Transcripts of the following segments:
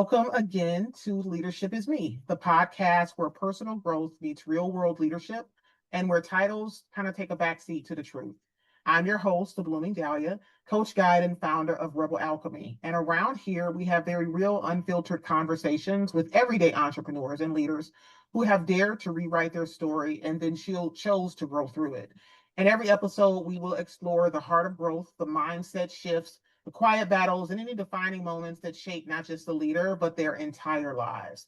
Welcome again to Leadership is Me, the podcast where personal growth meets real world leadership and where titles kind of take a backseat to the truth. I'm your host, the Blooming Dahlia, coach, guide, and founder of Rebel Alchemy. And around here, we have very real, unfiltered conversations with everyday entrepreneurs and leaders who have dared to rewrite their story and then chose to grow through it. In every episode, we will explore the heart of growth, the mindset shifts, the quiet battles, and any defining moments that shape not just the leader, but their entire lives.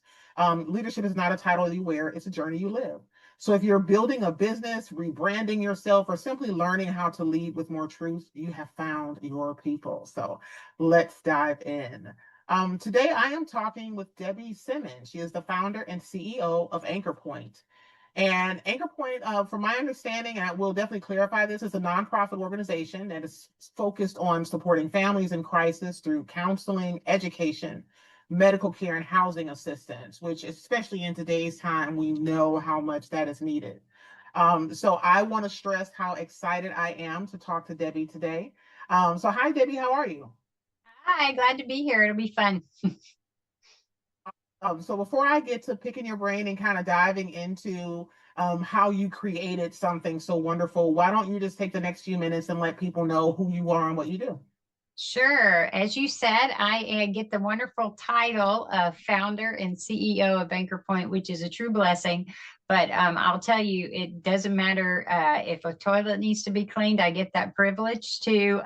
Leadership is not a title you wear, it's a journey you live. So if you're building a business, rebranding yourself, or simply learning how to lead with more truth, you have found your people. So let's dive in. Today, I am talking with Debbie Simmons. She is the founder and CEO of Anchor Point. And Anchor Point, from my understanding, and I will definitely clarify this, is a nonprofit organization that is focused on supporting families in crisis through counseling, education, medical care, and housing assistance, which especially in today's time, we know how much that is needed. So I want to stress how excited I am to talk to Debbie today. So hi, Debbie, how are you? Hi, glad to be here. It'll be fun. So before I get to picking your brain and kind of diving into how you created something so wonderful, why don't you just take the next few minutes and let people know who you are and what you do? Sure. As you said, I get the wonderful title of founder and CEO of Anchor Point, which is a true blessing. But I'll tell you, it doesn't matter if a toilet needs to be cleaned. I get that privilege to,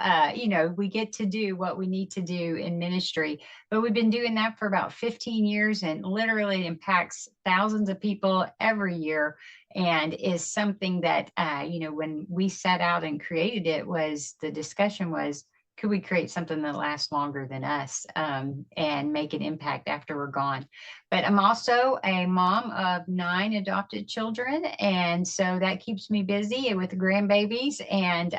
we get to do what we need to do in ministry. But we've been doing that for about 15 years and literally impacts thousands of people every year. And is something that, when we set out and created it, the discussion was, could we create something that lasts longer than us and make an impact after we're gone? But I'm also a mom of 9 adopted children. And so that keeps me busy with grandbabies and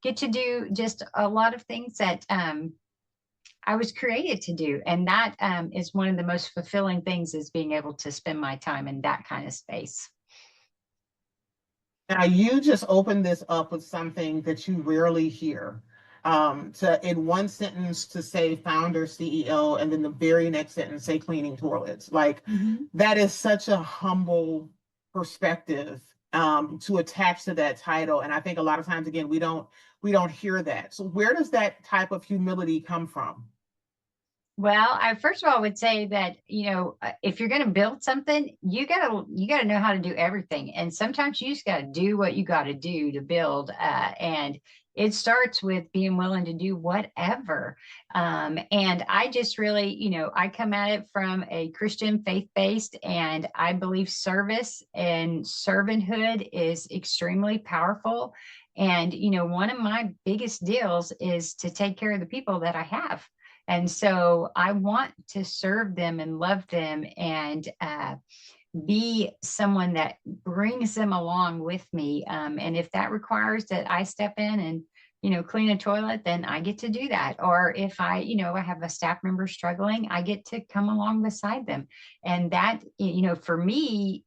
get to do just a lot of things that I was created to do. And that is one of the most fulfilling things, is being able to spend my time in that kind of space. Now, you just opened this up with something that you rarely hear. To in one sentence to say founder, CEO, and then the very next sentence say cleaning toilets. Like that is such a humble perspective to attach to that title. And I think a lot of times, again, we don't hear that. So where does that type of humility come from? Well, I first of all would say that, if you're going to build something, you gotta know how to do everything. And sometimes you just got to do what you got to do to build. And it starts with being willing to do whatever. And I just really, I come at it from a Christian faith-based, and I believe service and servanthood is extremely powerful. And, one of my biggest deals is to take care of the people that I have. And so I want to serve them and love them and be someone that brings them along with me. And if that requires that I step in and, clean a toilet, then I get to do that. Or if I have a staff member struggling, I get to come along beside them. And that, for me,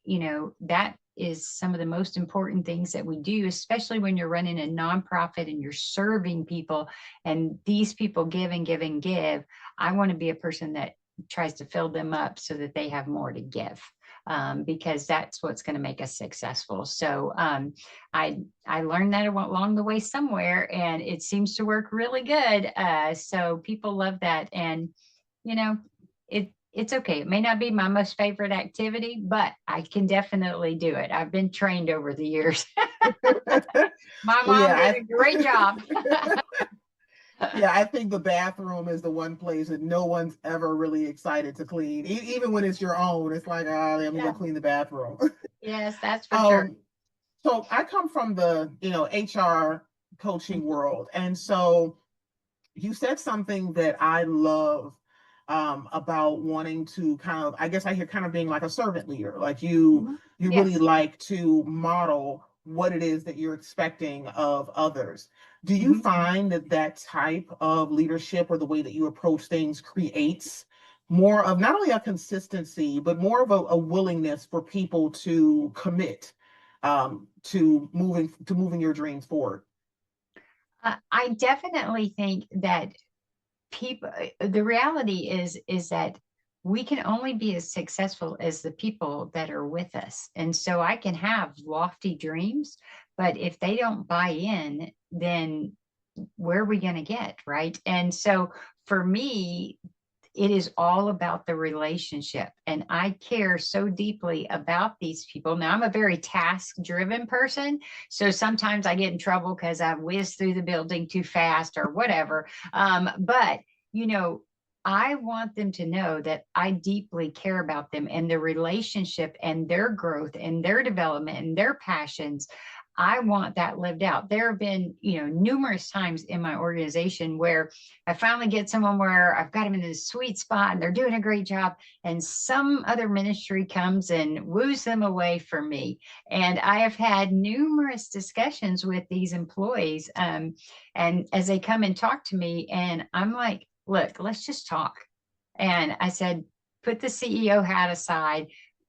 that is some of the most important things that we do, especially when you're running a nonprofit and you're serving people and these people give and give and give. I want to be a person that tries to fill them up so that they have more to give. Because that's what's going to make us successful. So I learned that along the way somewhere, and it seems to work really good. So people love that, and it's okay. It may not be my most favorite activity, but I can definitely do it. I've been trained over the years. My Well, mom yeah, did a great job. yeah, I think the bathroom is the one place that no one's ever really excited to clean. Even when it's your own, it's like, oh, let me go Yeah. clean the bathroom. Yes, that's for sure. um, so I come from the, HR coaching world. And so you said something that I love about wanting to kind of, I guess I hear kind of being like a servant leader, like Mhm. you really Yes. like to model what it is that you're expecting of others. Do you Mhm. find that that type of leadership or the way that you approach things creates more of not only a consistency, but more of a willingness for people to commit to moving your dreams forward? I definitely think that people, the reality is that we can only be as successful as the people that are with us. And so I can have lofty dreams, but if they don't buy in, then where are we going to get? Right. And so for me, it is all about the relationship. And I care so deeply about these people. Now, I'm a very task driven person. So sometimes I get in trouble because I whiz through the building too fast or whatever. But, you know, I want them to know that I deeply care about them and their relationship and their growth and their development and their passions. I want that lived out. There have been, numerous times in my organization where I finally get someone where I've got them in this sweet spot and they're doing a great job, and some other ministry comes and woos them away from me. And I have had numerous discussions with these employees, and as they come and talk to me, and I'm like, look, let's just talk. And I said, put the CEO hat aside.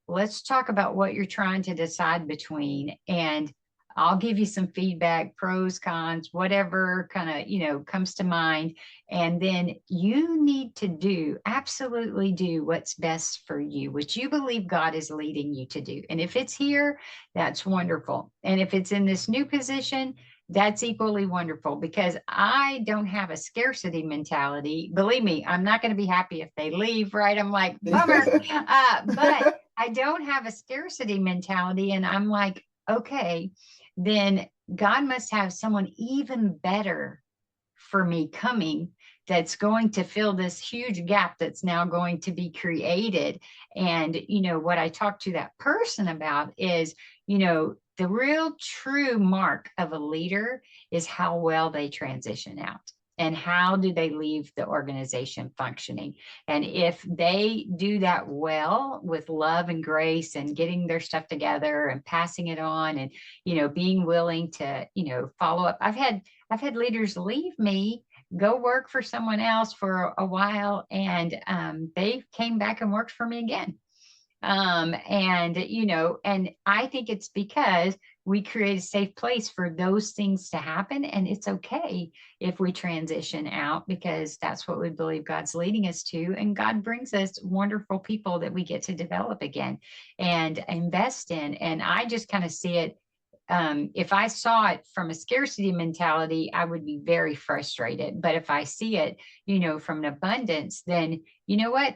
Let's talk about what you're trying to decide between. And I'll give you some feedback, pros, cons, whatever kind of, comes to mind. And then you need to absolutely do what's best for you, what you believe God is leading you to do. And if it's here, that's wonderful. And if it's in this new position, that's equally wonderful, because I don't have a scarcity mentality. Believe me, I'm not going to be happy if they leave, right? I'm like, bummer. But I don't have a scarcity mentality. And I'm like, okay, then God must have someone even better for me coming, that's going to fill this huge gap that's now going to be created. And, what I talk to that person about is, the real true mark of a leader is how well they transition out. And how do they leave the organization functioning? And if they do that well with love and grace and getting their stuff together and passing it on, and, being willing to, follow up. I've had leaders leave me, go work for someone else for a while, and they came back and worked for me again. And I think it's because we create a safe place for those things to happen. And it's okay if we transition out, because that's what we believe God's leading us to. And God brings us wonderful people that we get to develop again and invest in. And I just kind of see it. If I saw it from a scarcity mentality, I would be very frustrated. But if I see it, from an abundance, then you know what?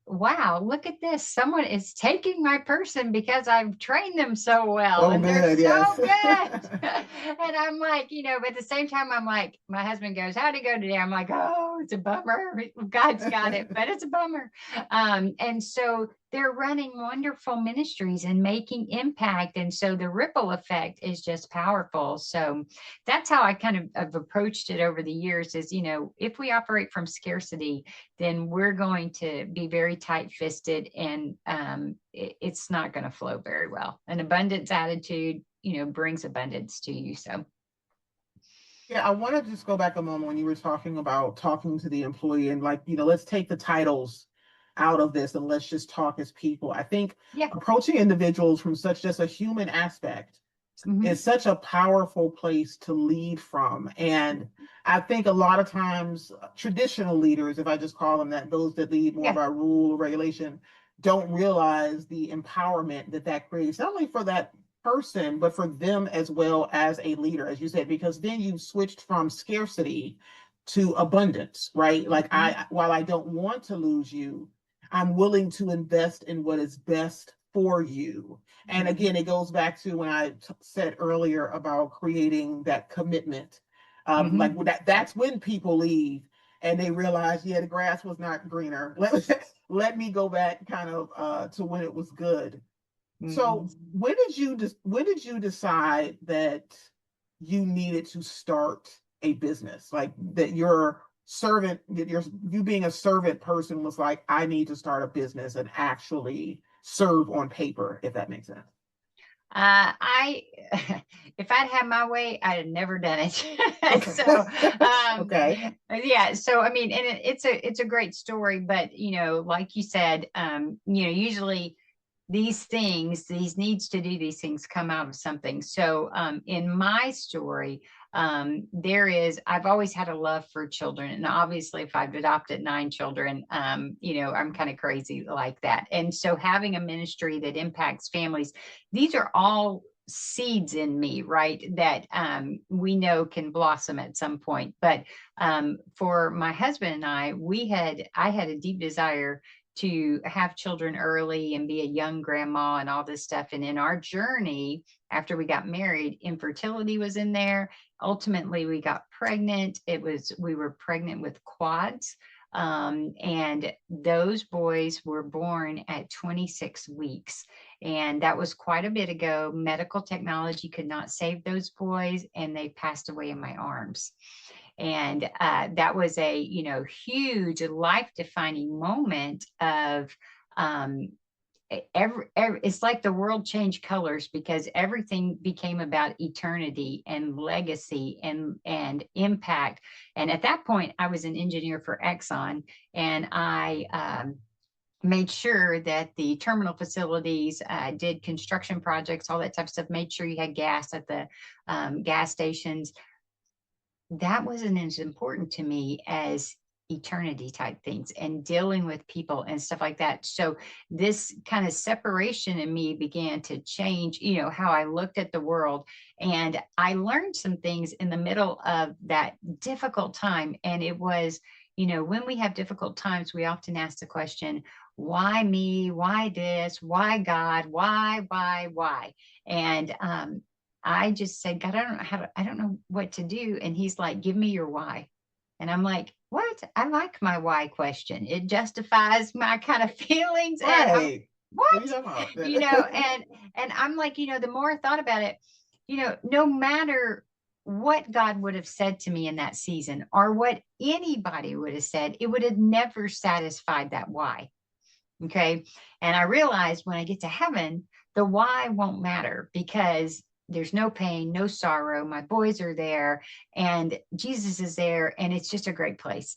Wow, look at this. Someone is taking my person because I've trained them so well, Oh, and they're good, so yes. good. And I'm like, but at the same time, I'm like, my husband goes, how'd it go today? I'm like, oh, it's a bummer. God's got it, but it's a bummer. And so they're running wonderful ministries and making impact. And so the ripple effect is just powerful. So that's how I kind of have approached it over the years is, if we operate from scarcity, then we're going to be very tight-fisted, and it's not going to flow very well. An abundance attitude, brings abundance to you. So. Yeah, I want to just go back a moment when you were talking about talking to the employee and let's take the titles out of this and let's just talk as people. I think approaching individuals from such just a human aspect is such a powerful place to lead from. And I think a lot of times traditional leaders, if I just call them that, those that lead more by rule or regulation, don't realize the empowerment that creates, not only for that person, but for them as well as a leader, as you said, because then you've switched from scarcity to abundance, right? Like while I don't want to lose you, I'm willing to invest in what is best for you. And again, it goes back to when I said earlier about creating that commitment. Like that's when people leave and they realize, the grass was not greener. Let me go back kind of to when it was good. So when did you decide that you needed to start a business? Like that you being a servant person was like, I need to start a business and actually serve on paper, if that makes sense. If I'd had my way, I'd have never done it. So, okay. Yeah. So, I mean, and it's a great story, but, like you said, usually these needs to do these things come out of something. So, in my story, I've always had a love for children. And obviously, if I've adopted 9 children, I'm kind of crazy like that. And so having a ministry that impacts families, these are all seeds in me, right? That we know can blossom at some point. But for my husband and I had a deep desire to have children early and be a young grandma and all this stuff. And in our journey, after we got married, infertility was in there. Ultimately, we got pregnant. We were pregnant with quads. And those boys were born at 26 weeks. And that was quite a bit ago. Medical technology could not save those boys, and they passed away in my arms. And that was a, huge life-defining moment of it's like the world changed colors, because everything became about eternity and legacy and impact. And at that point, I was an engineer for Exxon, and I made sure that the terminal facilities did construction projects, all that type of stuff, made sure you had gas at the gas stations. That wasn't as important to me as eternity type things and dealing with people and stuff like that. So this kind of separation in me began to change, how I looked at the world. And I learned some things in the middle of that difficult time. And it was, when we have difficult times, we often ask the question, why me? Why this? Why God? Why? And I just said, God, I don't know what to do. And he's like, give me your why. And I'm like, what? I like my why question. It justifies my kind of feelings. Right. And what? And I'm like, the more I thought about it, no matter what God would have said to me in that season or what anybody would have said, it would have never satisfied that why. Okay. And I realized when I get to heaven, the why won't matter, because there's no pain, no sorrow. My boys are there and Jesus is there, and it's just a great place,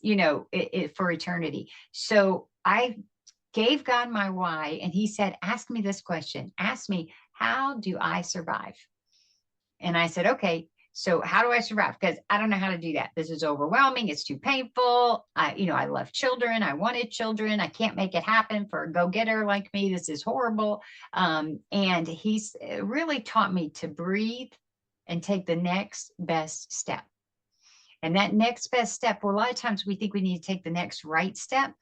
for eternity. So I gave God my why, and he said, ask me this question. Ask me, how do I survive? And I said, okay, so how do I survive? Because I don't know how to do that. This is overwhelming. It's too painful. I love children. I wanted children. I can't make it happen for a go-getter like me. This is horrible. And he's really taught me to breathe and take the next best step. And that next best step, well, a lot of times we think we need to take the next right step,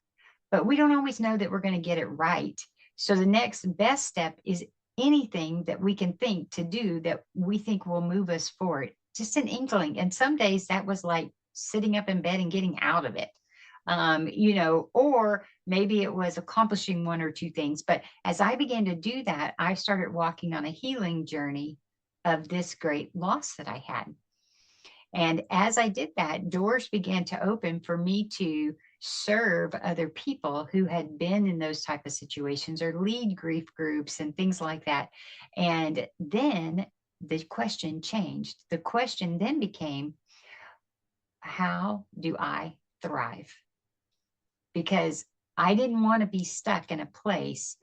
but we don't always know that we're going to get it right. So the next best step is anything that we can think to do that we think will move us forward. Just an inkling. And some days that was like sitting up in bed and getting out of it, or maybe it was accomplishing 1 or 2 things. But as I began to do that, I started walking on a healing journey of this great loss that I had. And as I did that, doors began to open for me to serve other people who had been in those type of situations or lead grief groups and things like that. And then the question changed. The question then became, how do I thrive? Because I didn't want to be stuck in a place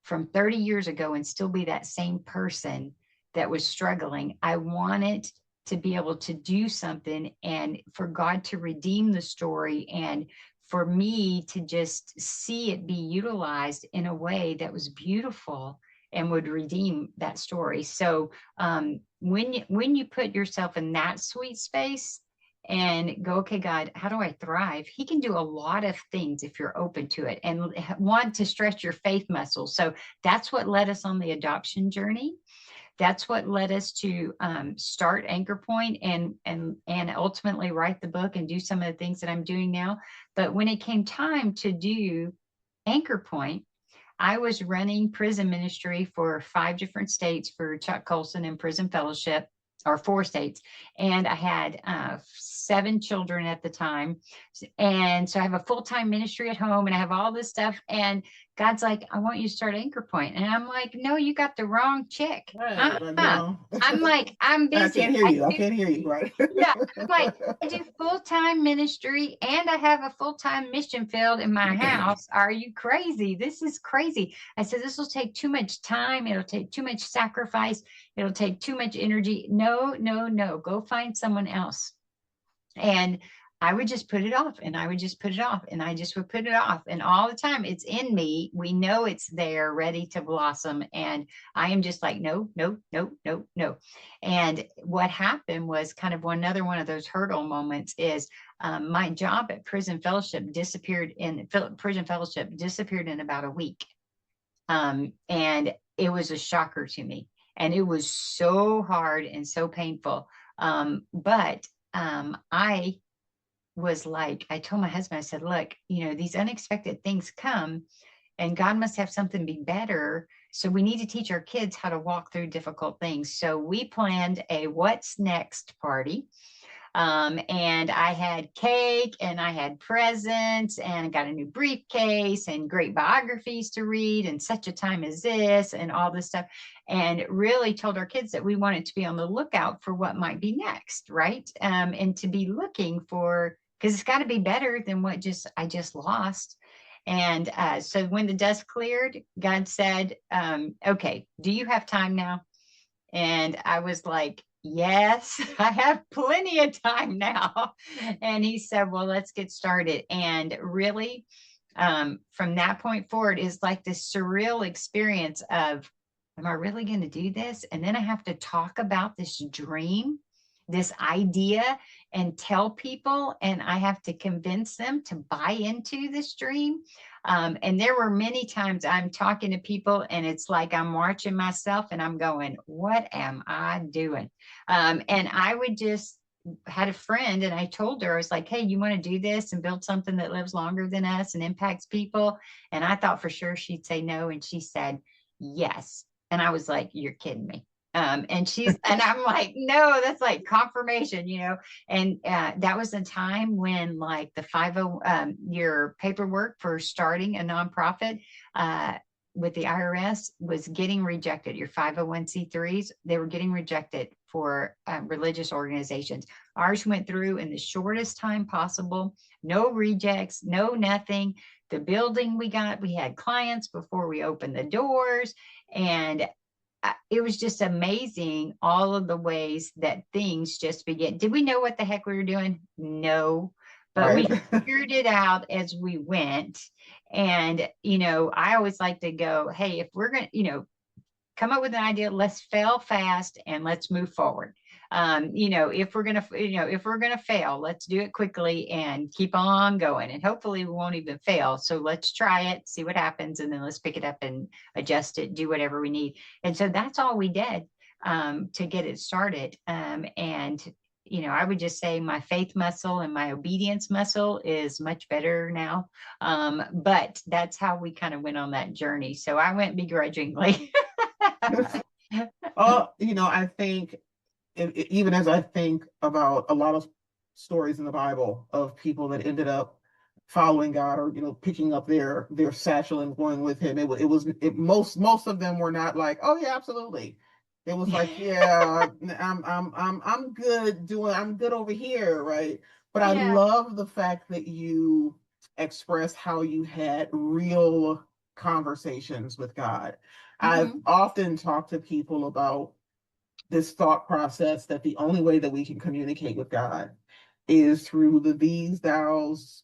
from 30 years ago and still be that same person that was struggling. I wanted to be able to do something and for God to redeem the story, and for me to just see it be utilized in a way that was beautiful and would redeem that story. So when you put yourself in that sweet space and go, okay, God, how do I thrive? He can do a lot of things if you're open to it and want to stretch your faith muscles. So that's what led us on the adoption journey. That's what led us to start Anchor Point and ultimately write the book and do some of the things that I'm doing now. But when it came time to do Anchor Point, I was running prison ministry for 5 different states for Chuck Colson and Prison Fellowship, or 4 states. And I had 7 children at the time. And so I have a full-time ministry at home and I have all this stuff. And God's like, I want you to start Anchor Point. And I'm like, no, you got the wrong chick. Right. Like, no. I'm like, I'm I can't busy. hear you. I can't hear you. Right. Yeah, I'm like, I do full-time ministry and I have a full-time mission field in my house. Are you crazy? This is crazy. I said, this will take too much time. It'll take too much sacrifice. It'll take too much energy. No, no, no. Go find someone else. And I would just put it off and I would just put it off and I just would put it off. And all the time it's in me. We know it's there ready to blossom. And I am just like, no, no, no, no, no. And what happened was kind of another one of those hurdle moments is my job at Prison Fellowship disappeared in about a week. And it was a shocker to me. And it was so hard and so painful. But I was like, I told my husband, I said, look, these unexpected things come and God must have something be better. So we need to teach our kids how to walk through difficult things. So we planned a what's next party. And I had cake and I had presents and I got a new briefcase and great biographies to read and such a time as this and all this stuff. And really told our kids that we wanted to be on the lookout for what might be next, right? And to be looking for, because it's got to be better than what I just lost. And so when the dust cleared, God said, okay, do you have time now? And I was like, yes, I have plenty of time now. And he said, well, let's get started. And really, from that point forward is like this surreal experience of, am I really going to do this? And then I have to talk about this dream, this idea, and tell people, and I have to convince them to buy into this dream. And there were many times I'm talking to people and it's like I'm watching myself and I'm going, what am I doing? And I would just had a friend and I told her, I was like, hey, you want to do this and build something that lives longer than us and impacts people? And I thought for sure she'd say no. And she said, yes. And I was like, you're kidding me. And I'm like, no, that's like confirmation, and that was the time when like the 50, your paperwork for starting a nonprofit with the IRS was getting rejected. Your 501c3s, they were getting rejected for religious organizations. Ours went through in the shortest time possible, no rejects, no nothing. The building we had clients before we opened the doors, and it was just amazing all of the ways that things just began. Did we know what the heck we were doing? No, but Right. we figured it out as we went. And, I always like to go, hey, if we're going to, come up with an idea, let's fail fast and let's move forward. If we're gonna fail, let's do it quickly and keep on going. And hopefully we won't even fail. So let's try it, see what happens, and then let's pick it up and adjust it, do whatever we need. And so that's all we did to get it started. And I would just say my faith muscle and my obedience muscle is much better now. But that's how we kind of went on that journey. So I went begrudgingly. I think even as I think about a lot of stories in the Bible of people that ended up following God or picking up their satchel and going with Him, most of them were not like, oh yeah, absolutely. It was like, yeah, I'm good over here, right? But I Yeah. love the fact that you expressed how you had real conversations with God. I've often talked to people about this thought process that the only way that we can communicate with God is through the these thous,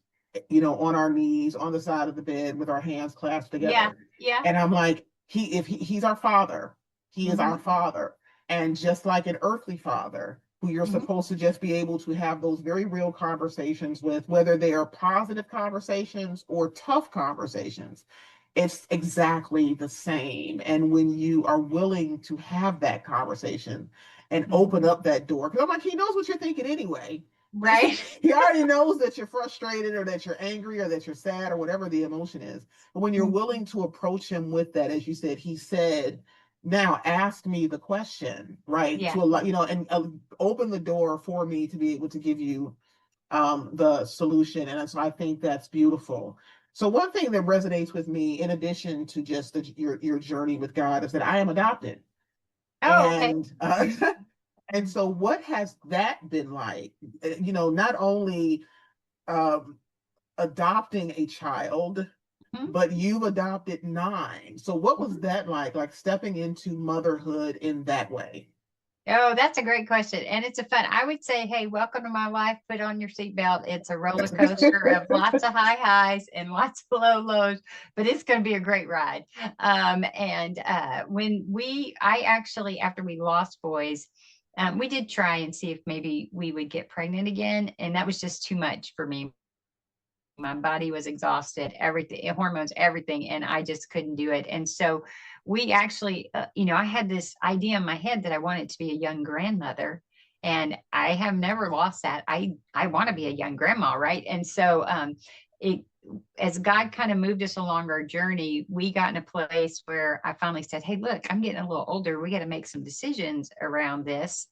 on our knees, on the side of the bed with our hands clasped together. Yeah. And I'm like, he's our father. He is our father. And just like an earthly father, who you're supposed to just be able to have those very real conversations with, whether they are positive conversations or tough conversations, it's exactly the same. And when you are willing to have that conversation and open up that door, because I'm like, he knows what you're thinking anyway. Right. He already knows that you're frustrated or that you're angry or that you're sad or whatever the emotion is. But when you're willing to approach him with that, as you said, he said, now ask me the question, right? Yeah. To allow, and open the door for me to be able to give you the solution. And so I think that's beautiful. So one thing that resonates with me, in addition to just your journey with God, is that I am adopted, Oh, okay. and and so what has that been like? Not only um, adopting a child, Mhm. but you've adopted nine. So what was that like stepping into motherhood in that way? Oh, that's a great question. And it's a fun, I would say, hey, welcome to my life. Put on your seatbelt. It's a roller coaster of lots of high highs and lots of low lows, but it's going to be a great ride. And I actually, after we lost boys, we did try and see if maybe we would get pregnant again. And that was just too much for me. My body was exhausted, everything, hormones, everything, and I just couldn't do it. And so we actually, I had this idea in my head that I wanted to be a young grandmother, and I have never lost that. I want to be a young grandma, right? And so it as God kind of moved us along our journey, we got in a place where I finally said, hey, look, I'm getting a little older. We got to make some decisions around this.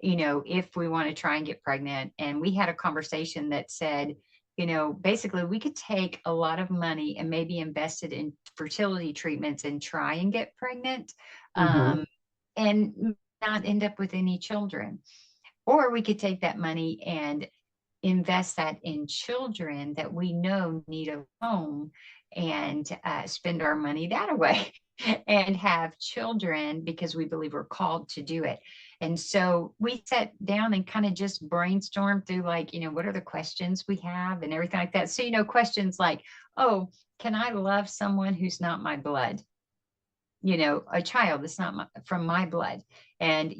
If we want to try and get pregnant. And we had a conversation that said, basically we could take a lot of money and maybe invest it in fertility treatments and try and get pregnant, Mm-hmm. and not end up with any children. Or we could take that money and invest that in children that we know need a home, and spend our money that way and have children because we believe we're called to do it. And so we sat down and kind of just brainstormed through, like, what are the questions we have and everything like that. So, questions like, oh, can I love someone who's not my blood? A child that's not from my blood. And,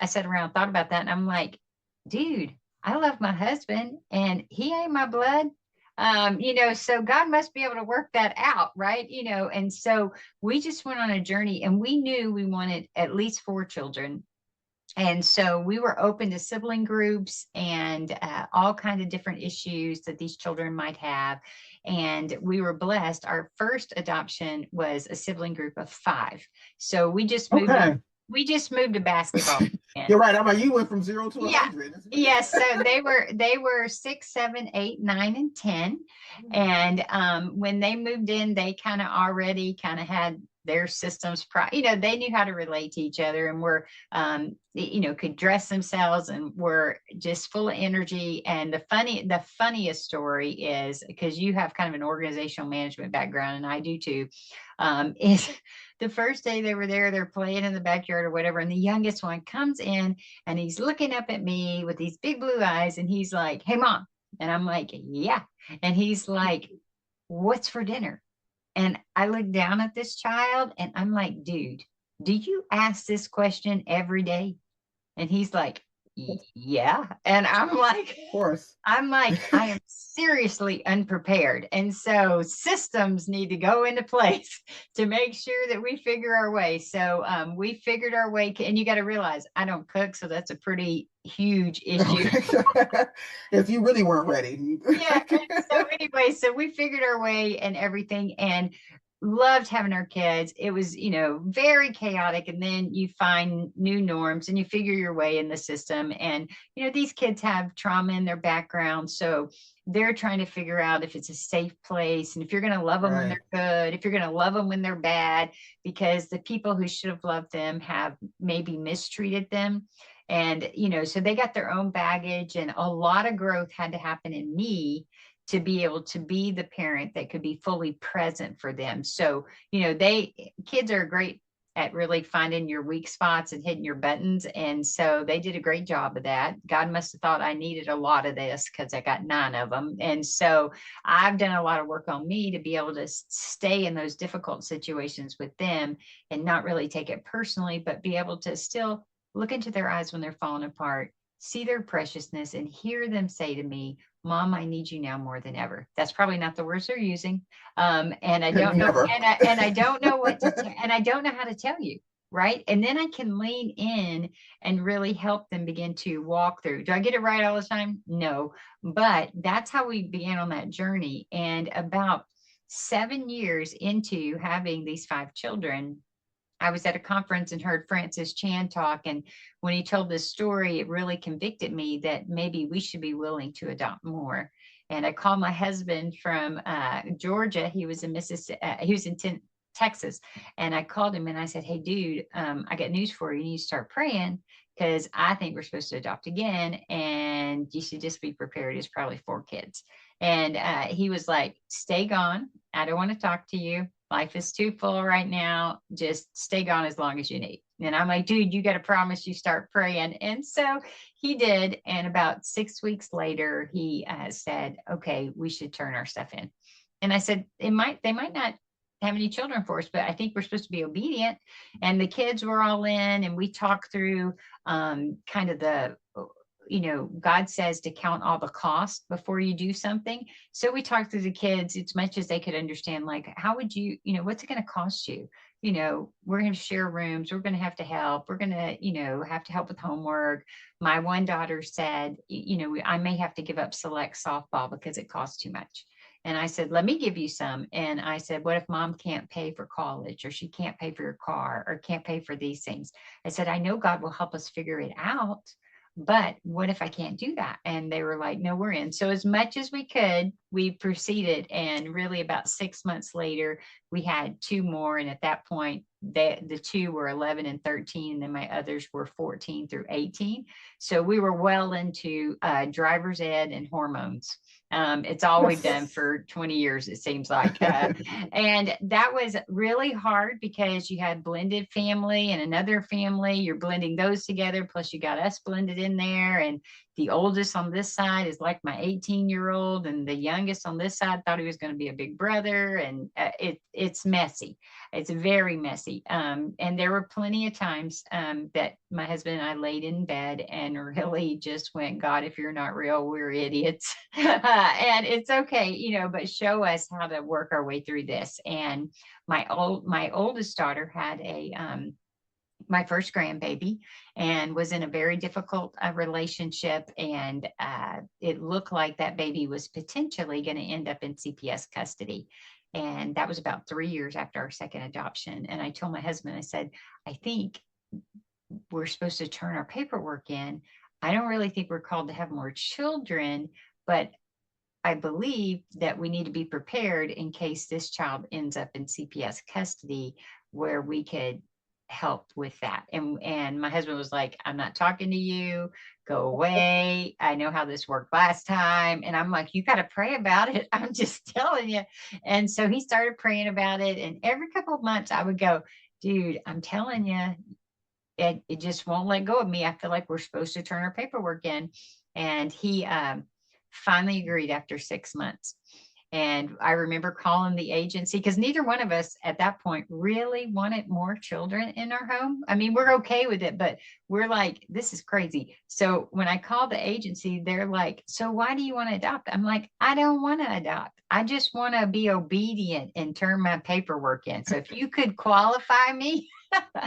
I sat around and thought about that, and I'm like, dude, I love my husband and he ain't my blood. So God must be able to work that out, right? And so we just went on a journey, and we knew we wanted at least 4 children. And so we were open to sibling groups and all kinds of different issues that these children might have. And we were blessed. Our first adoption was a sibling group of 5. So Okay. we just moved a basketball You're in. right. I'm like, you went from 0 to Yeah. 100. Yes. So they were 6, 7, 8, 9, and 10. And when they moved in, they kind of already kind of had their systems, they knew how to relate to each other, and were, could dress themselves and were just full of energy. And the funniest story is, because you have kind of an organizational management background, and I do too, is the first day they were there, they're playing in the backyard or whatever. And the youngest one comes in, and he's looking up at me with these big blue eyes, and he's like, hey, mom. And I'm like, yeah. And he's like, what's for dinner? And I look down at this child, and I'm like, dude, do you ask this question every day? And he's like, yeah. And Of course. I am seriously unprepared. And so systems need to go into place to make sure that we figure our way. So we figured our way. And you got to realize I don't cook. So that's a pretty huge issue. Okay. If you really weren't ready. Yeah. And so anyway, so we figured our way and everything, and loved having our kids. It was, very chaotic. And then you find new norms and you figure your way in the system. And, these kids have trauma in their background. So they're trying to figure out if it's a safe place, and if you're going to love them when Right. they're good, if you're going to love them when they're bad, because the people who should have loved them have maybe mistreated them. And, so they got their own baggage, and a lot of growth had to happen in me to be able to be the parent that could be fully present for them. So, kids are great at really finding your weak spots and hitting your buttons. And so they did a great job of that. God must have thought I needed a lot of this, because I got 9 of them. And so I've done a lot of work on me to be able to stay in those difficult situations with them and not really take it personally, but be able to still look into their eyes when they're falling apart, see their preciousness, and hear them say to me, Mom, I need you now more than ever. That's probably not the words they're using. And I don't know, Never. and I don't know and I don't know how to tell you. Right. And then I can lean in and really help them begin to walk through. Do I get it right all the time? No, but that's how we began on that journey. And about 7 years into having these 5 children, I was at a conference and heard Francis Chan talk. And when he told this story, it really convicted me that maybe we should be willing to adopt more. And I called my husband from Georgia. He was in Mississippi. He was in Texas. And I called him and I said, hey, dude, I got news for you. You need to start praying because I think we're supposed to adopt again. And you should just be prepared. It's probably 4 kids. And he was like, stay gone. I don't want to talk to you. Life is too full right now. Just stay gone as long as you need. And I'm like, dude, you got to promise you start praying. And so he did. And about 6 weeks later, he said, okay, we should turn our stuff in. And I said, they might not have any children for us, but I think we're supposed to be obedient. And the kids were all in, and we talked through kind of the, God says to count all the costs before you do something. So we talked to the kids as much as they could understand, like, how would you, what's it going to cost you? We're going to share rooms. We're going to have to help. We're going to, have to help with homework. My one daughter said, I may have to give up select softball because it costs too much. And I said, let me give you some. And I said, what if mom can't pay for college, or she can't pay for your car, or can't pay for these things? I said, I know God will help us figure it out. But what if I can't do that? And they were like, no, we're in. So as much as we could, we proceeded. And really about 6 months later, we had 2 more. And at that point, the 2 were 11 and 13. And then my others were 14 through 18. So we were well into driver's ed and hormones. It's all we've done for 20 years, it seems like. And that was really hard because you had blended family and another family. You're blending those together. Plus you got us blended in there. And the oldest on this side is like my 18-year-old. And the youngest on this side thought he was going to be a big brother. And it's messy. It's very messy. And there were plenty of times that my husband and I laid in bed and really just went, God, if you're not real, we're idiots. And it's okay, but show us how to work our way through this. And my oldest daughter had my first grandbaby and was in a very difficult relationship. And it looked like that baby was potentially going to end up in CPS custody. And that was about 3 years after our second adoption. And I told my husband, I said, I think we're supposed to turn our paperwork in. I don't really think we're called to have more children, but I believe that we need to be prepared in case this child ends up in CPS custody, where we could help with that. And my husband was like, I'm not talking to you, go away. I know how this worked last time. And I'm like, you got to pray about it. I'm just telling you. And so he started praying about it. And every couple of months I would go, dude, I'm telling you, it just won't let go of me. I feel like we're supposed to turn our paperwork in. And he finally agreed after 6 months. And I remember calling the agency because neither one of us at that point really wanted more children in our home. I mean, we're okay with it, but we're like, this is crazy. So when I called the agency, they're like, so why do you want to adopt? I'm like, I don't want to adopt. I just want to be obedient and turn my paperwork in. So if you could qualify me,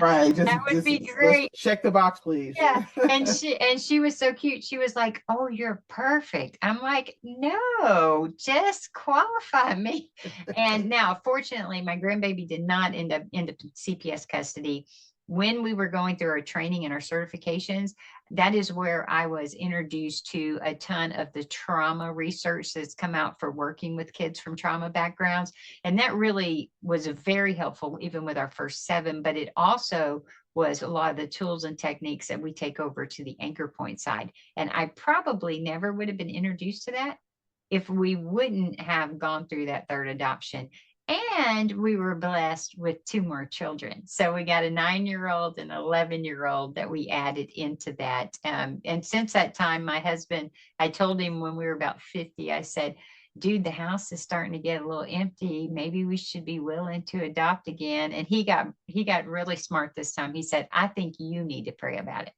Right. that would be great. Check the box, please. Yeah. And she was so cute. She was like, oh, you're perfect. I'm like, no, just qualify me. And now, fortunately, my grandbaby did not end up in CPS custody. When we were going through our training and our certifications, that is where I was introduced to a ton of the trauma research that's come out for working with kids from trauma backgrounds. And that really was very helpful, even with our first 7, but it also was a lot of the tools and techniques that we take over to the anchor point side. And I probably never would have been introduced to that if we wouldn't have gone through that third adoption. And we were blessed with 2 more children. So we got a 9-year-old and 11-year-old that we added into that. And since that time, my husband, I told him when we were about 50, I said, dude, the house is starting to get a little empty. Maybe we should be willing to adopt again. And he got really smart this time. He said, I think you need to pray about it.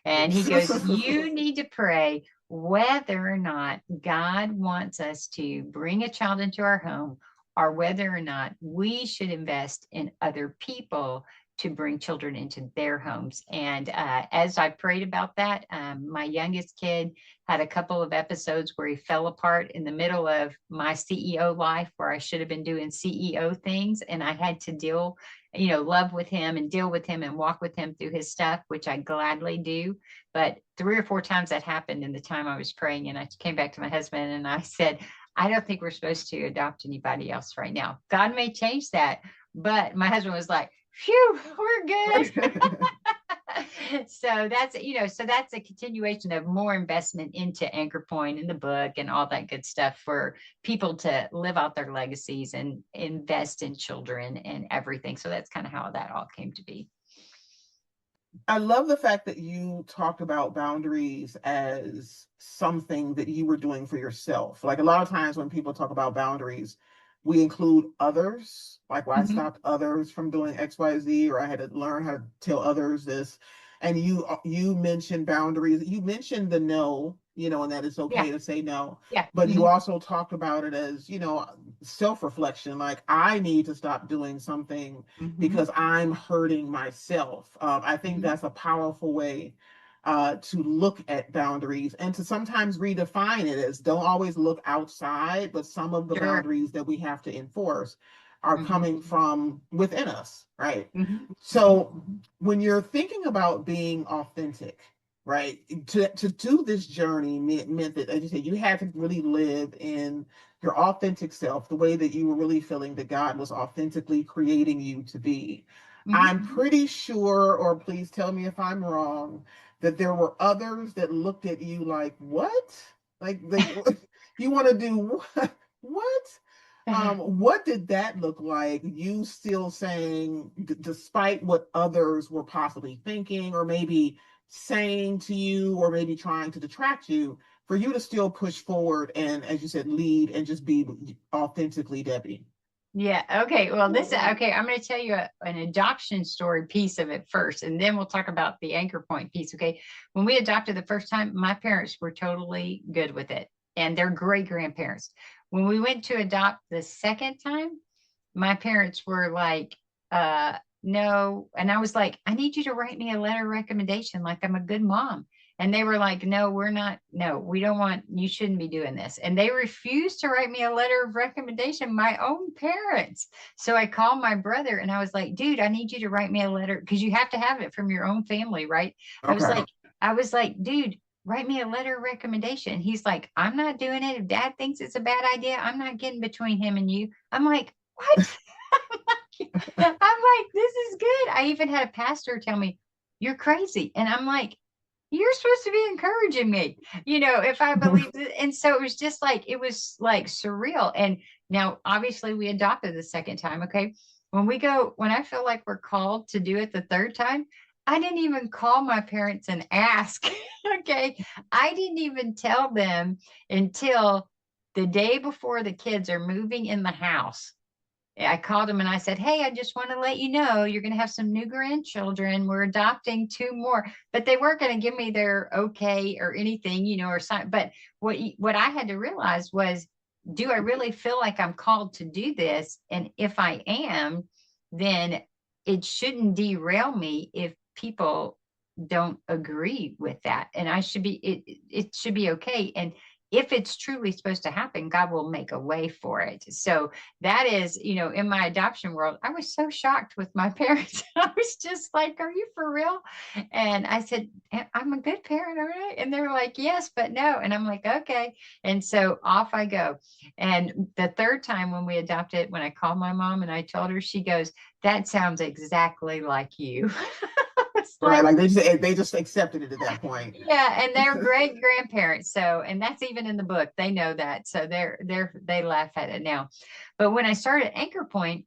And he goes, you need to pray whether or not God wants us to bring a child into our home, or whether or not we should invest in other people to bring children into their homes. And as I prayed about that, my youngest kid had a couple of episodes where he fell apart in the middle of my CEO life, where I should have been doing CEO things. And I had to deal, love with him and deal with him and walk with him through his stuff, which I gladly do. But 3 or 4 times that happened in the time I was praying. And I came back to my husband and I said, I don't think we're supposed to adopt anybody else right now. God may change that. But my husband was like, phew, we're good. So that's a continuation of more investment into Anchor Point and the book and all that good stuff for people to live out their legacies and invest in children and everything. So that's kind of how that all came to be. I love the fact that you talked about boundaries as something that you were doing for yourself. Like a lot of times when people talk about boundaries, we include others, like well, I stopped others from doing XYZ, or I had to learn how to tell others this. And you mentioned boundaries. You mentioned the no, and that it's okay to say no. Yeah. But you also talked about it as, self-reflection. Like I need to stop doing something because I'm hurting myself. I think that's a powerful way to look at boundaries and to sometimes redefine it as don't always look outside, but some of the boundaries that we have to enforce are coming from within us, right? So when you're thinking about being authentic, right, to do this journey meant that, as you said, you had to really live in your authentic self, the way that you were really feeling that God was authentically creating you to be. I'm pretty sure, or please tell me if I'm wrong, that there were others that looked at you like, what? Like you want to do what? What did that look like? You still saying, despite what others were possibly thinking, or maybe saying to you, or maybe trying to detract you, for you to still push forward and, as you said, lead and just be authentically Debbie. Yeah. Okay. Well, okay. I'm going to tell you an adoption story piece of it first, and then we'll talk about the Anchor Point piece. Okay. When we adopted the first time, my parents were totally good with it, and their great grandparents. When we went to adopt the second time, my parents were like, no. And I was like, I need you to write me a letter of recommendation, like I'm a good mom. And they were like, no, we don't want, you shouldn't be doing this. And they refused to write me a letter of recommendation, my own parents. So I called my brother and I was like, dude, I need you to write me a letter because you have to have it from your own family, right? Okay. I was like, dude, write me a letter of recommendation. He's like, I'm not doing it. If dad thinks it's a bad idea, I'm not getting between him and you. I'm like, what? I'm like, this is good. I even had a pastor tell me, you're crazy. And I'm like, you're supposed to be encouraging me, if I believe it. And so it was like surreal. And now, obviously, we adopted the second time. Okay. When I feel like we're called to do it the third time, I didn't even call my parents and ask. Okay. I didn't even tell them until the day before the kids are moving in the house. I called him and I said, hey, I just want to let you know you're going to have some new grandchildren. We're adopting 2 more, but they weren't going to give me their okay or anything, or sign. But what I had to realize was, do I really feel like I'm called to do this? And if I am, then it shouldn't derail me if people don't agree with that. And it should be okay. And if it's truly supposed to happen, God will make a way for it. So that is, in my adoption world, I was so shocked with my parents. I was just like, are you for real? And I said, I'm a good parent, all right? And they were like, yes, but no. And I'm like, okay. And so off I go. And the third time when we adopted, when I called my mom and I told her, she goes, that sounds exactly like you. Right, like they just accepted it at that point. Yeah, and they're great grandparents. So, and that's even in the book. They know that. So they laugh at it now. But when I started Anchor Point,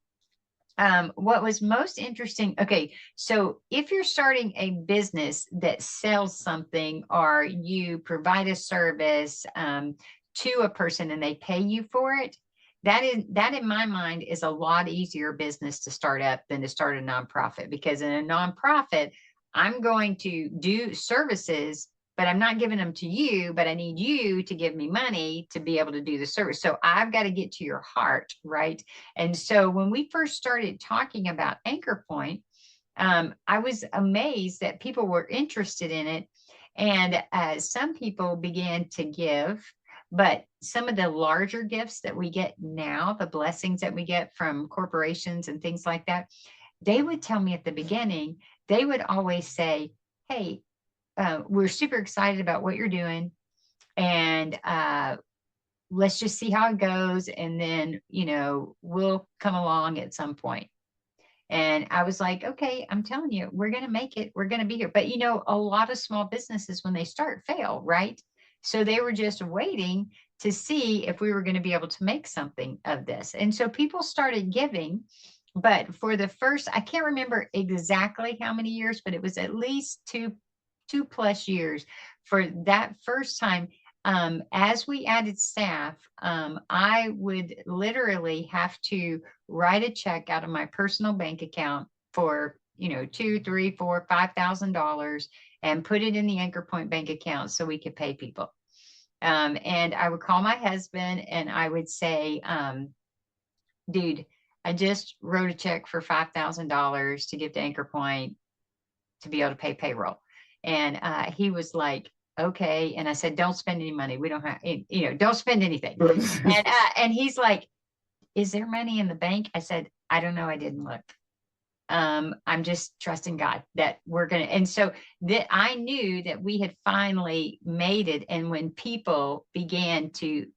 what was most interesting, okay, so if you're starting a business that sells something or you provide a service to a person and they pay you for it, that in my mind is a lot easier business to start up than to start a nonprofit, because in a nonprofit, I'm going to do services, but I'm not giving them to you, but I need you to give me money to be able to do the service. So I've got to get to your heart, right? And so when we first started talking about Anchor Point, I was amazed that people were interested in it. And some people began to give, but some of the larger gifts that we get now, the blessings that we get from corporations and things like that, they would tell me at the beginning, they would always say, hey, we're super excited about what you're doing. And let's just see how it goes. And then, we'll come along at some point. And I was like, okay, I'm telling you, we're going to make it. We're going to be here. But, a lot of small businesses, when they start, fail, right? So they were just waiting to see if we were going to be able to make something of this. And so people started giving. But for the first, I can't remember exactly how many years, but it was at least two plus years for that first time. As we added staff, I would literally have to write a check out of my personal bank account for, $2, $3, $4, $5,000 and put it in the Anchor Point bank account so we could pay people. And I would call my husband and I would say, dude, I just wrote a check for $5,000 to give to Anchor Point to be able to pay payroll. And he was like, okay. And I said, don't spend any money. We don't have, don't spend anything. And he's like, is there money in the bank? I said, I don't know. I didn't look. I'm just trusting God that we're going to. And so that I knew that we had finally made it. And when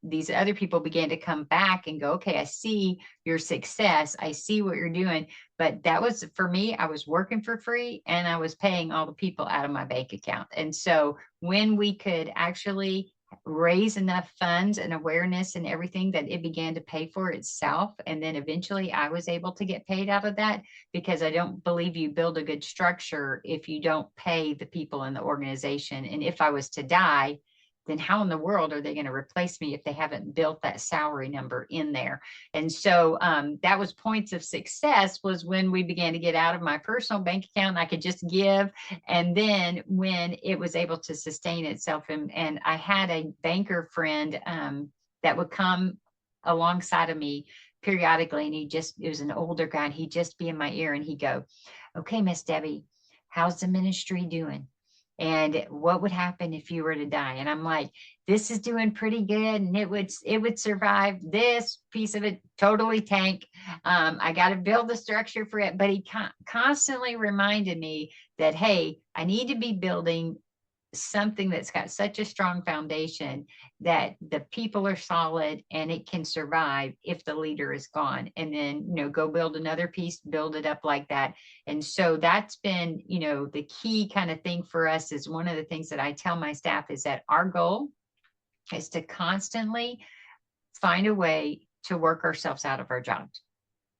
these other people began to come back and go, okay, I see your success. I see what you're doing. But that was for me, I was working for free and I was paying all the people out of my bank account. And so when we could actually raise enough funds and awareness and everything that it began to pay for itself. And then eventually I was able to get paid out of that, because I don't believe you build a good structure if you don't pay the people in the organization. And if I was to die, then how in the world are they going to replace me if they haven't built that salary number in there? And so that was points of success, was when we began to get out of my personal bank account and I could just give. And then when it was able to sustain itself, and I had a banker friend that would come alongside of me periodically, and it was an older guy, and he'd just be in my ear and he'd go, okay, Miss Debbie, how's the ministry doing? And what would happen if you were to die? And I'm like, this is doing pretty good, and it would survive. This piece of it totally tank. I got to build the structure for it. But he constantly reminded me that, hey, I need to be building something that's got such a strong foundation that the people are solid and it can survive if the leader is gone. And then, go build another piece, build it up like that. And so that's been, the key kind of thing for us. Is one of the things that I tell my staff is that our goal is to constantly find a way to work ourselves out of our jobs.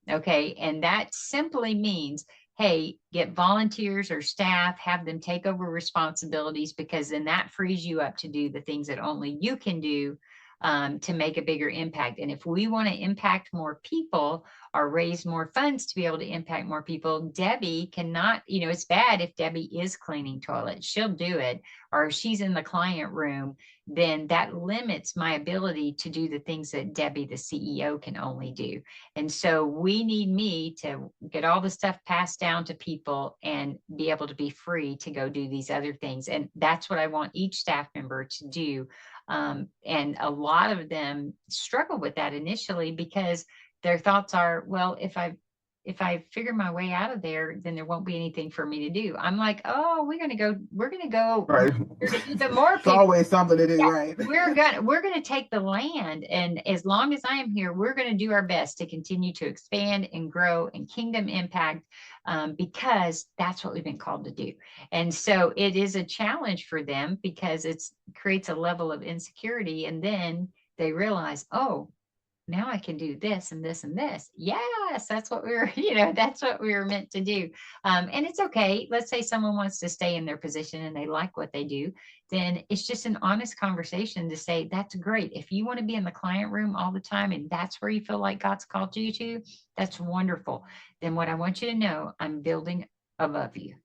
Okay. And that simply means, hey, get volunteers or staff, have them take over responsibilities, because then that frees you up to do the things that only you can do to make a bigger impact. And if we want to impact more people or raise more funds to be able to impact more people, Debbie cannot, it's bad if Debbie is cleaning toilets. She'll do it. Or if she's in the client room, then that limits my ability to do the things that Debbie, the CEO, can only do. And so we need me to get all the stuff passed down to people and be able to be free to go do these other things. And that's what I want each staff member to do. And a lot of them struggle with that initially, because their thoughts are, well, if I figure my way out of there, then there won't be anything for me to do. I'm like, oh, we're going to go Right. even more It's people. always something to do, Yeah, right? we're gonna take the land, and as long as I am here, we're gonna do our best to continue to expand and grow and kingdom impact, because that's what we've been called to do. And so it is a challenge for them, because it creates a level of insecurity, and then they realize, oh, now I can do this and this and this. Yes, that's what that's what we were meant to do. And it's okay. Let's say someone wants to stay in their position and they like what they do. Then it's just an honest conversation to say, that's great. If you want to be in the client room all the time and that's where you feel like God's called you to, that's wonderful. Then what I want you to know, I'm building above you.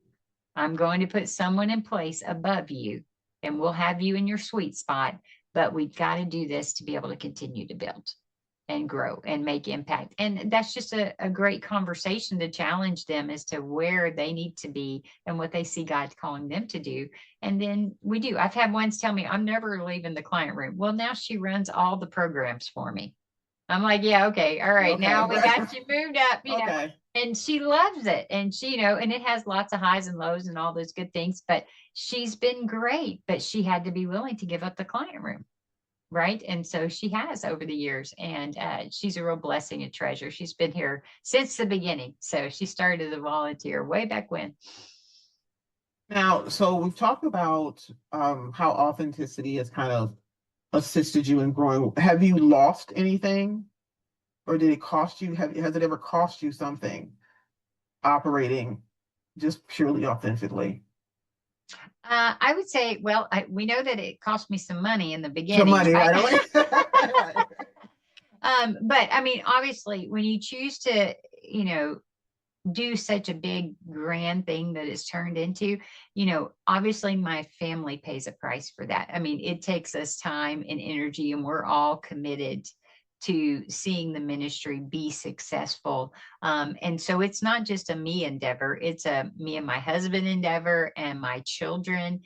I'm going to put someone in place above you, and we'll have you in your sweet spot. But we've got to do this to be able to continue to build. and grow and make impact. And that's just a great conversation to challenge them as to where they need to be and what they see God calling them to do. And then we do. I've had ones tell me, I'm never leaving the client room. Well, now she runs all the programs for me. I'm like, yeah, okay, all right. Okay, Now we right. got you moved up, Okay. and she loves it. And she, and it has lots of highs and lows and all those good things, but she's been great, but she had to be willing to give up the client room. Right. And so she has over the years, and she's a real blessing and treasure. She's been here since the beginning. So she started as a volunteer way back when. Now, so we've talked about how authenticity has kind of assisted you in growing. Have you lost anything, or did it cost you? Has it ever cost you something operating just purely authentically? I would say, well, we know that it cost me some money in the Some beginning, money right? right away. Right. But I mean, obviously, when you choose to, do such a big grand thing that it's turned into, obviously my family pays a price for that. I mean, it takes us time and energy, and we're all committed to seeing the ministry be successful. And so it's not just a me endeavor, it's a me and my husband endeavor and my children.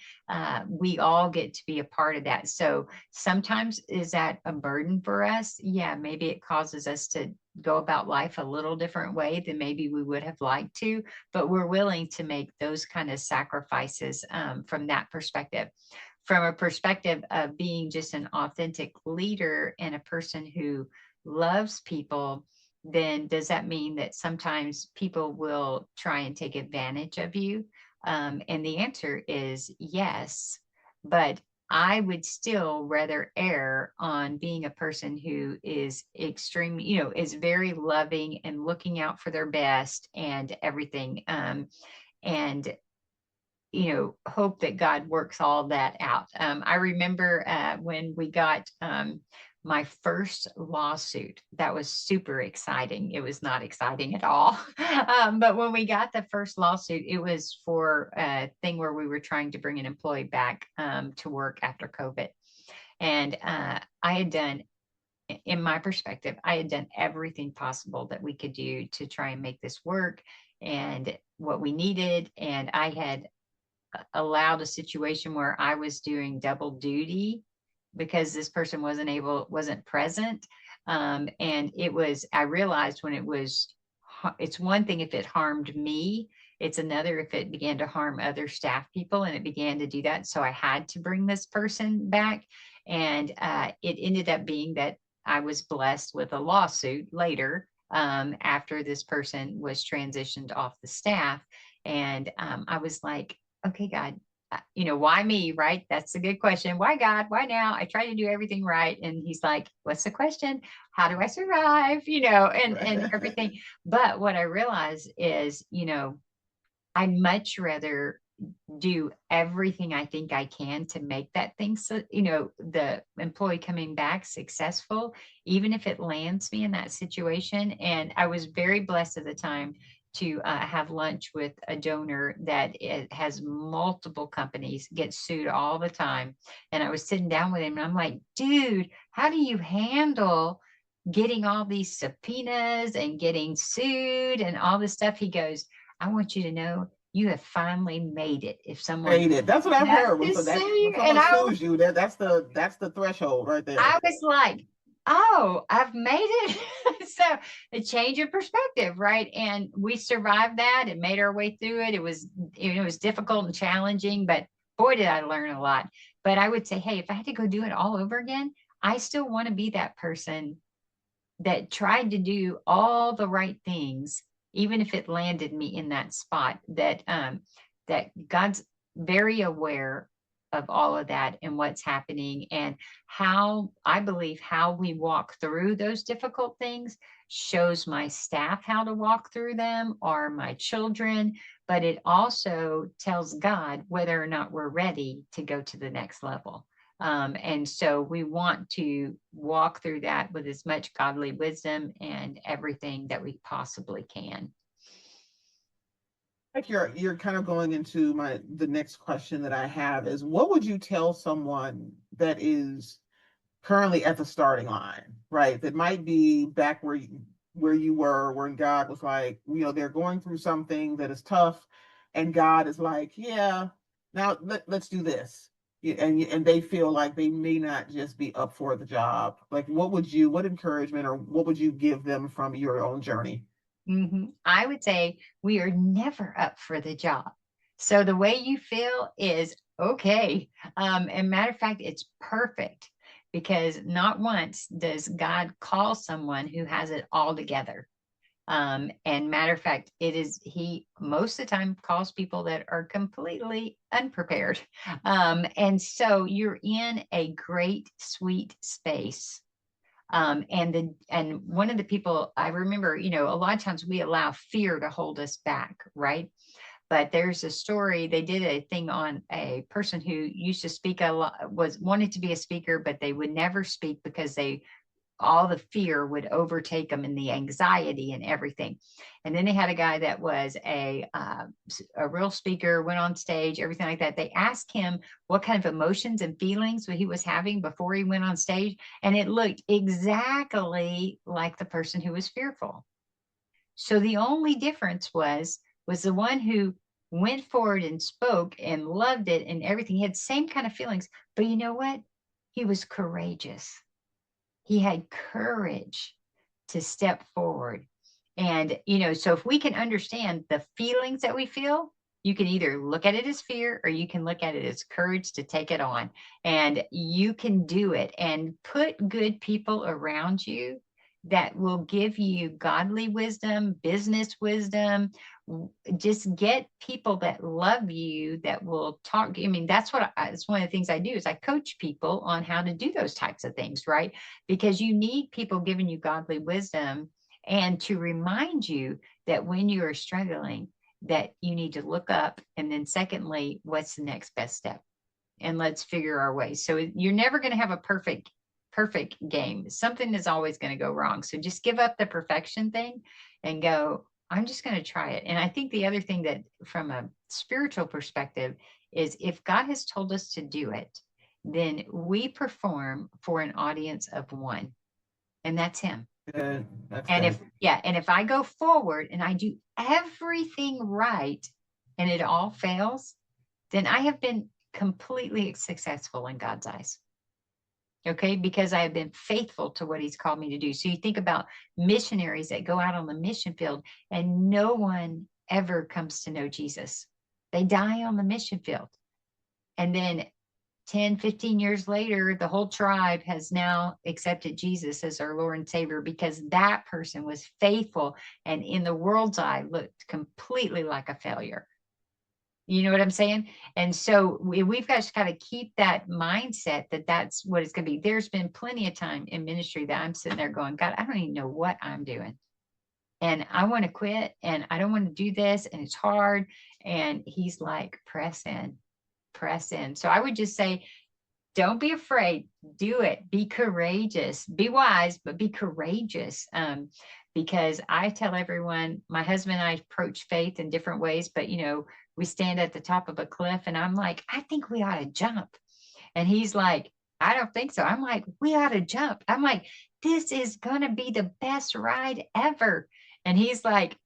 We all get to be a part of that. So sometimes is that a burden for us? Yeah, maybe it causes us to go about life a little different way than maybe we would have liked to, but we're willing to make those kind of sacrifices from that perspective. From a perspective of being just an authentic leader and a person who loves people, then does that mean that sometimes people will try and take advantage of you? And the answer is yes, but I would still rather err on being a person who is extremely, is very loving and looking out for their best and everything. And hope that God works all that out. I remember when we got my first lawsuit. That was super exciting. It was not exciting at all. But when we got the first lawsuit, it was for a thing where we were trying to bring an employee back to work after COVID. And I had done, in my perspective, I had done everything possible that we could do to try and make this work and what we needed. And I had allowed a situation where I was doing double duty because this person wasn't present. And I realized when it's one thing if it harmed me, it's another if it began to harm other staff people, and it began to do that. So I had to bring this person back. And it ended up being that I was blessed with a lawsuit later after this person was transitioned off the staff. And I was like, okay, God, why me, right? That's a good question. Why God? Why now? I try to do everything right. And he's like, what's the question? How do I survive? And everything. But what I realize is, I'd much rather do everything I think I can to make that thing so, the employee coming back successful, even if it lands me in that situation. And I was very blessed at the time to have lunch with a donor that has multiple companies, gets sued all the time. And I was sitting down with him and I'm like, dude, how do you handle getting all these subpoenas and getting sued and all this stuff? He goes, I want you to know you have finally made it. If someone Made it. That's what I've heard. When, so that's, when and someone sues you, that's the threshold right there. I was like, oh, I've made it. So a change of perspective, right? And we survived that and made our way through it. It was difficult and challenging, but boy, did I learn a lot. But I would say, hey, if I had to go do it all over again, I still want to be that person that tried to do all the right things, even if it landed me in that spot, that God's very aware of all of that and what's happening, and how I believe how we walk through those difficult things shows my staff how to walk through them, or my children, but it also tells God whether or not we're ready to go to the next level. And so we want to walk through that with as much godly wisdom and everything that we possibly can. Like you're kind of going into the next question that I have is, what would you tell someone that is currently at the starting line, right? That might be back where you were when God was like, they're going through something that is tough, and God is like, yeah, now let's do this. And they feel like they may not just be up for the job. Like, what encouragement or what would you give them from your own journey? I would say we are never up for the job. So the way you feel is okay. And matter of fact, it's perfect because not once does God call someone who has it all together. And matter of fact, he most of the time calls people that are completely unprepared. And so you're in a great, sweet space. And one of the people I remember, a lot of times we allow fear to hold us back, right? But there's a story, they did a thing on a person who used to speak a lot, was wanted to be a speaker, but they would never speak because all the fear would overtake them and the anxiety and everything. And then they had a guy that was a real speaker, went on stage, everything like that. They asked him what kind of emotions and feelings he was having before he went on stage, and it looked exactly like the person who was fearful. So the only difference was the one who went forward and spoke and loved it and everything. He had the same kind of feelings, but you know what? He was courageous. He had courage to step forward. And, so if we can understand the feelings that we feel, you can either look at it as fear or you can look at it as courage to take it on. And you can do it and put good people around you that will give you godly wisdom, business wisdom. Just get people that love you, that will talk. I mean, that's one of the things I do is I coach people on how to do those types of things, right? Because you need people giving you godly wisdom and to remind you that when you are struggling, that you need to look up. And then secondly, what's the next best step? And let's figure our way. So you're never going to have a perfect game. Something is always going to go wrong. So just give up the perfection thing and go, I'm just going to try it. And I think the other thing that from a spiritual perspective is if God has told us to do it, then we perform for an audience of one, and that's him. Good. That's And good. if I go forward and I do everything right and it all fails, then I have been completely successful in God's eyes. Okay, because I have been faithful to what he's called me to do. So you think about missionaries that go out on the mission field and no one ever comes to know Jesus. They die on the mission field. And then 10, 15 years later, the whole tribe has now accepted Jesus as our Lord and Savior because that person was faithful and in the world's eye looked completely like a failure. You know what I'm saying? And so we've got to kind of keep that mindset that that's what it's going to be. There's been plenty of time in ministry that I'm sitting there going, God, I don't even know what I'm doing. And I want to quit and I don't want to do this. And it's hard. And he's like, press in, press in. So I would just say, don't be afraid. Do it. Be courageous. Be wise, but be courageous. Because I tell everyone, my husband and I approach faith in different ways, but we stand at the top of a cliff and I'm like, I think we ought to jump. And he's like, I don't think so. I'm like, we ought to jump. I'm like, this is going to be the best ride ever. And he's like,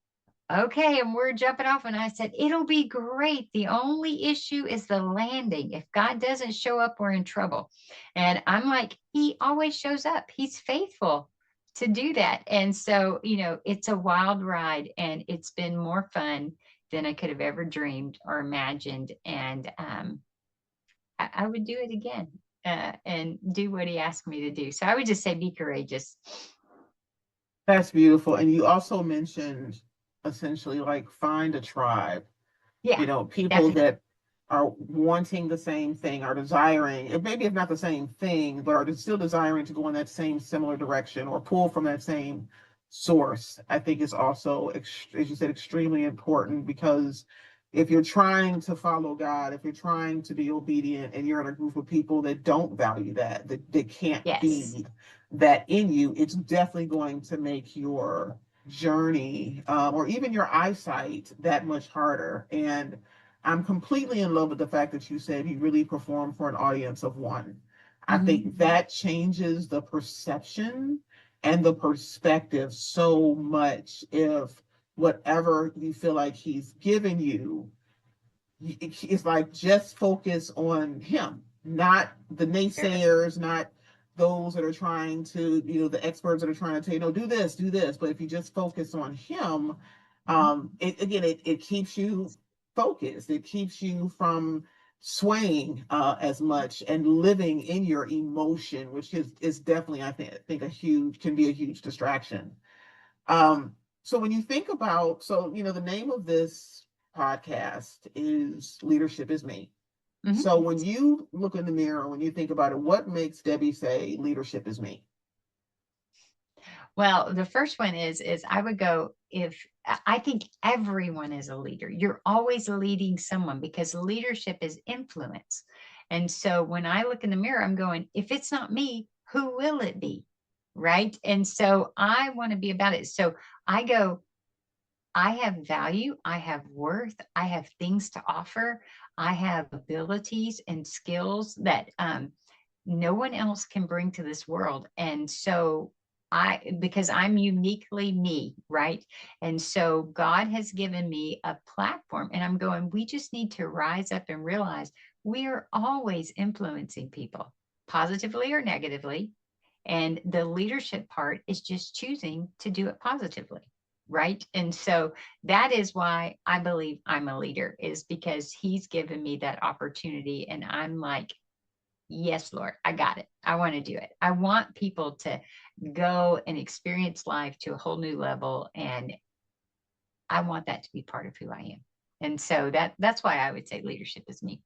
okay, and we're jumping off. And I said, it'll be great. The only issue is the landing. If God doesn't show up, we're in trouble. And I'm like, he always shows up. He's faithful to do that. And so, it's a wild ride and it's been more fun than I could have ever dreamed or imagined. And I would do it again and do what he asked me to do. So I would just say, be courageous. That's beautiful. And you also mentioned essentially like find a tribe, Yeah, people definitely. that are wanting the same thing, are desiring, and maybe if not the same thing, but are still desiring to go in that same similar direction or pull from that same source. I think is also, as you said, extremely important because if you're trying to follow God, if you're trying to be obedient and you're in a group of people that don't value that can't Yes. feed that in you, it's definitely going to make your journey or even your eyesight that much harder. And I'm completely in love with the fact that you said he really performed for an audience of one. I Mhm. think that changes the perception and the perspective so much if whatever you feel like he's given you, it's like just focus on him, not the Sure. naysayers, not those that are trying to, the experts that are trying to tell you, no, do this. But if you just focus on him, Mhm. it keeps you focused. It keeps you from swaying as much and living in your emotion, which is definitely, I think can be a huge distraction. Um, so when you think about, the name of this podcast is Leadership is Me. Mhm. So when you look in the mirror, when you think about it, what makes Debbie say leadership is me? Well, the first one is I would go if I think everyone is a leader. You're always leading someone because leadership is influence. And so when I look in the mirror, I'm going, if it's not me, who will it be? Right. And so I want to be about it. So I go, I have value, I have worth, I have things to offer, I have abilities and skills that no one else can bring to this world. And so because I'm uniquely me, right? And so God has given me a platform, and I'm going, we just need to rise up and realize we are always influencing people positively or negatively. And the leadership part is just choosing to do it positively. Right. And so that is why I believe I'm a leader, is because he's given me that opportunity. And I'm like, yes, Lord, I got it. I want to do it. I want people to go and experience life to a whole new level. And I want that to be part of who I am. And so that's why I would say leadership is me.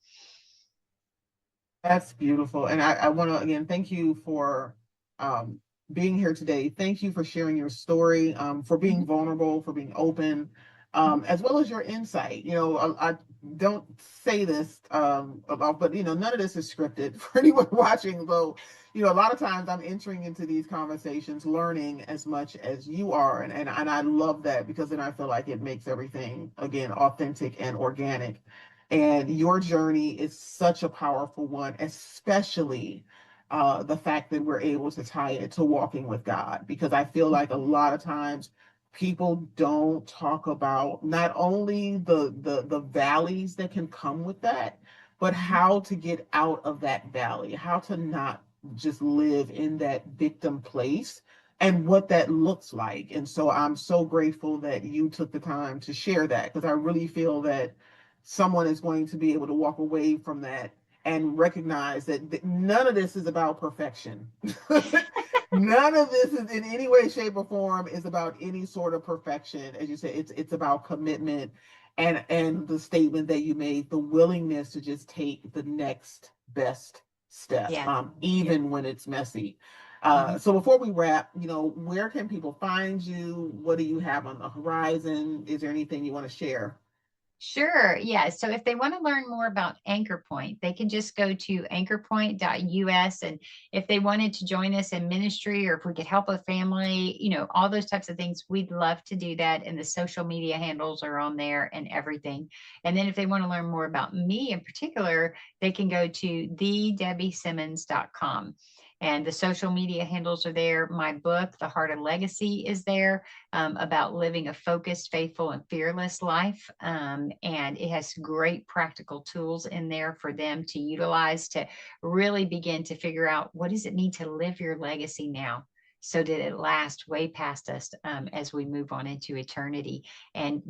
That's beautiful. And I want to again thank you for um, being here today. Thank you for sharing your story, for being Mhm. vulnerable, for being open, Mhm. as well as your insight. I don't say this about, but none of this is scripted for anyone watching. Though, a lot of times I'm entering into these conversations, learning as much as you are, and I love that because then I feel like it makes everything again authentic and organic. And your journey is such a powerful one, especially the fact that we're able to tie it to walking with God. Because I feel like a lot of times people don't talk about not only the valleys that can come with that, but Mhm. how to get out of that valley, how to not just live in that victim place and what that looks like. And so I'm so grateful that you took the time to share that because I really feel that someone is going to be able to walk away from that and recognize that none of this is about perfection. None of this is in any way, shape, or form is about any sort of perfection. As you say, it's about commitment and the statement that you made, the willingness to just take the next best step, Yeah. Yeah. even when it's messy. Mhm. So before we wrap, where can people find you? What do you have on the horizon? Is there anything you want to share? Sure. Yeah. So if they want to learn more about Anchor Point, they can just go to anchorpoint.us. And if they wanted to join us in ministry, or if we could help a family, all those types of things, we'd love to do that. And the social media handles are on there and everything. And then if they want to learn more about me in particular, they can go to thedebbieSimmons.com. And the social media handles are there. My book, The Heart of Legacy, is there, about living a focused, faithful, and fearless life. And it has great practical tools in there for them to utilize to really begin to figure out, what does it mean to live your legacy now, so that it last way past us, as we move on into eternity. And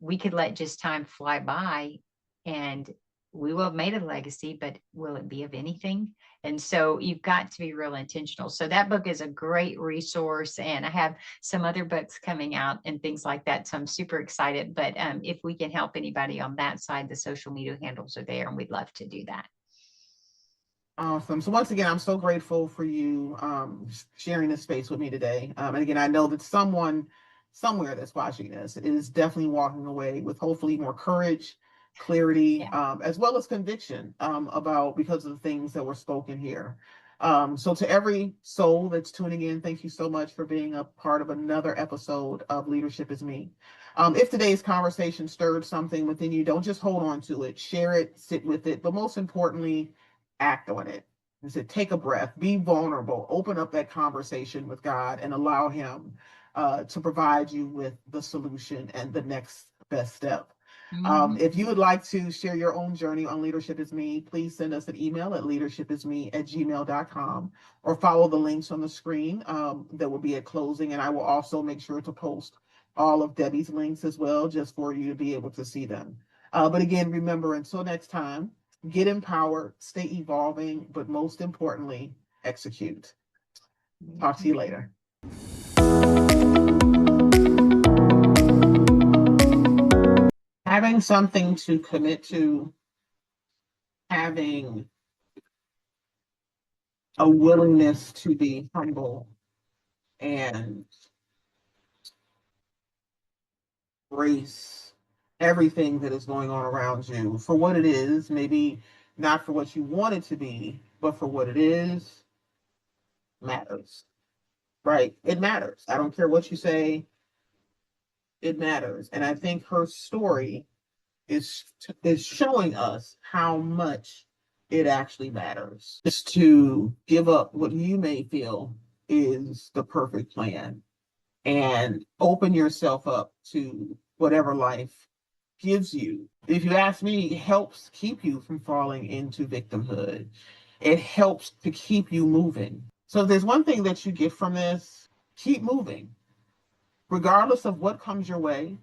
we could let just time fly by, and we will have made a legacy, but will it be of anything? And so you've got to be real intentional. So that book is a great resource. And I have some other books coming out and things like that. So I'm super excited. But if we can help anybody on that side, the social media handles are there, and we'd love to do that. Awesome. So once again, I'm so grateful for you sharing this space with me today. And again, I know that someone somewhere that's watching this is definitely walking away with hopefully more courage, clarity, Yeah. as well as conviction about because of the things that were spoken here. So to every soul that's tuning in, thank you so much for being a part of another episode of Leadership is Me. If today's conversation stirred something within you, don't just hold on to it, share it, sit with it, but most importantly, act on it. I said, take a breath, be vulnerable, open up that conversation with God and allow Him to provide you with the solution and the next best step. If you would like to share your own journey on Leadership is Me, please send us an email at leadershipisme@gmail.com or follow the links on the screen that will be at closing. And I will also make sure to post all of Debbie's links as well, just for you to be able to see them. But again, remember, until next time, get empowered, stay evolving, but most importantly, execute. Talk to you later. Having something to commit to, having a willingness to be humble and embrace everything that is going on around you for what it is, maybe not for what you want it to be, but for what it is, matters, right? It matters. I don't care what you say, it matters. And I think her story is showing us how much it actually matters. Just to give up what you may feel is the perfect plan and open yourself up to whatever life gives you. If you ask me, it helps keep you from falling into victimhood. It helps to keep you moving. So if there's one thing that you get from this, keep moving. Regardless of what comes your way,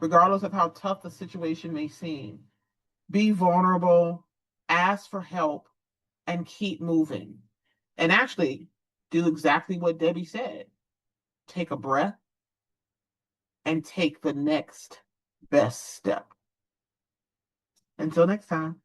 regardless of how tough the situation may seem, be vulnerable, ask for help, and keep moving. And actually, do exactly what Debbie said. Take a breath and take the next best step. Until next time.